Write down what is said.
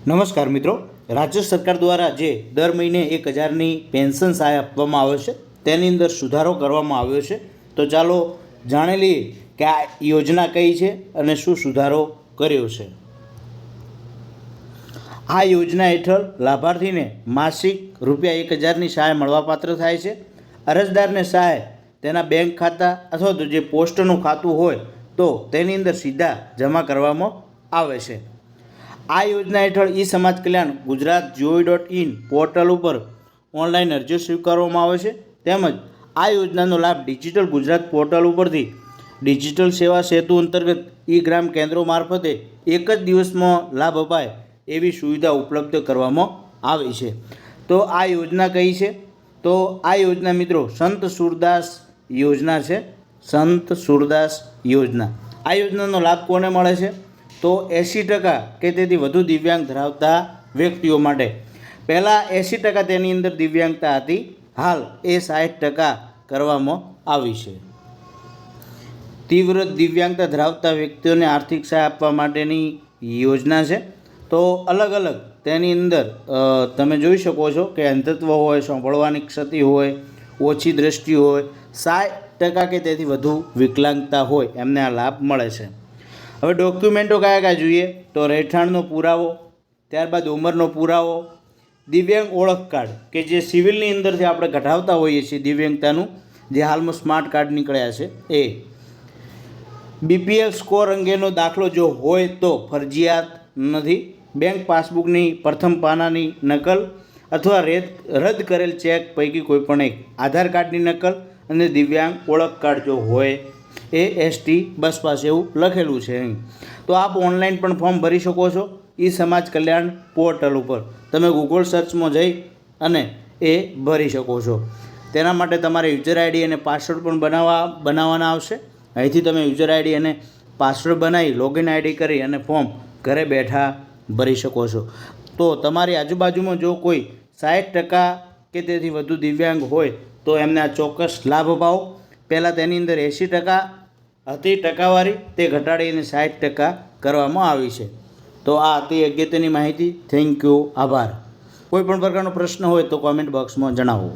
નમસ્કાર મિત્રો, રાજ્ય સરકાર દ્વારા જે દર મહિને 1000ની પેન્શન સહાય આપવામાં આવે છે તેની અંદર સુધારો કરવામાં આવ્યો છે. તો ચાલો જાણી લઈએ કે આ યોજના કઈ છે અને શું સુધારો કર્યો છે. આ યોજના હેઠળ લાભાર્થીને માસિક ₹1000ની સહાય મળવાપાત્ર થાય છે. અરજદારને સહાય તેના બેંક ખાતા અથવા તો જે પોસ્ટનું ખાતું હોય તો તેની અંદર સીધા જમા કરવામાં આવે છે. આ યોજના હેઠળ ઈ સમાજ કલ્યાણ ગુજરાત GOV.in પોર્ટલ ઉપર ઓનલાઈન અરજીઓ સ્વીકારવામાં આવે છે. તેમજ આ યોજનાનો લાભ ડિજિટલ ગુજરાત પોર્ટલ ઉપરથી ડિજિટલ સેવા સેતુ અંતર્ગત ઈ ગ્રામ કેન્દ્રો મારફતે એક જ દિવસમાં લાભ અપાય એવી સુવિધા ઉપલબ્ધ કરવામાં આવી છે. તો આ યોજના કઈ છે? તો આ યોજના મિત્રો સંત સુરદાસ યોજના છે. સંત સુરદાસ યોજના. આ યોજનાનો લાભ કોને મળે છે? તો 80% કે તેથી વધુ દિવ્યાંગ ધરાવતા વ્યક્તિઓ માટે. પહેલાં 80% તેની અંદર દિવ્યાંગતા હતી, હાલ એ 60% કરવામાં આવી છે. તીવ્ર દિવ્યાંગતા ધરાવતા વ્યક્તિઓને આર્થિક સહાય આપવા માટેની યોજના છે. તો અલગ અલગ તેની અંદર તમે જોઈ શકો છો કે અંધત્વ હોય, સાંભળવાની ક્ષતિ હોય, ઓછી દ્રષ્ટિ હોય, 60% કે તેથી વધુ વિકલાંગતા હોય એમને આ લાભ મળે છે. હવે ડોક્યુમેન્ટો કયા કયા જોઈએ? તો રહેઠાણનો પુરાવો, ત્યારબાદ ઉંમરનો પુરાવો, દિવ્યાંગ ઓળખ કાર્ડ કે જે સિવિલની અંદરથી આપણે કઢાવતા હોઈએ છીએ દિવ્યાંગતાનું, જે હાલમાં સ્માર્ટ કાર્ડ નીકળ્યા છે એ. BPL સ્કોર અંગેનો દાખલો જો હોય તો ફરજિયાત નથી. બેંક પાસબુકની પ્રથમ પાનાની નકલ અથવા રદ કરેલ ચેક પૈકી કોઈપણ એક, આધાર કાર્ડની નકલ અને દિવ્યાંગ ઓળખ કાર્ડ જો હોય એ ST બસ પાસે એવું લખેલું છે અહીં. તો આપ ઓનલાઈન પણ ફોર્મ ભરી શકો છો ઈ સમાજ કલ્યાણ પોર્ટલ ઉપર. તમે ગૂગલ સર્ચમાં જઈ અને એ ભરી શકો છો. તેના માટે તમારે યુઝર ID અને પાસવર્ડ પણ બનાવવાના આવશે. અહીંથી તમે યુઝર ID અને પાસવર્ડ બનાવી લોગિન ID કરી અને ફોર્મ ઘરે બેઠા ભરી શકો છો. તો તમારી આજુબાજુમાં જો કોઈ 60% કે તેથી વધુ દિવ્યાંગ હોય તો એમને આ ચોક્કસ લાભ અપાવો. પહેલાં તેની અંદર 80% હતી ટકાવારી, તે ઘટાડીને 60% કરવામાં આવી છે. તો આ હતી અગત્યની માહિતી. થેન્ક યુ, આભાર. કોઈ પણ પ્રકારનો પ્રશ્ન હોય તો કોમેન્ટ બોક્સમાં જણાવો.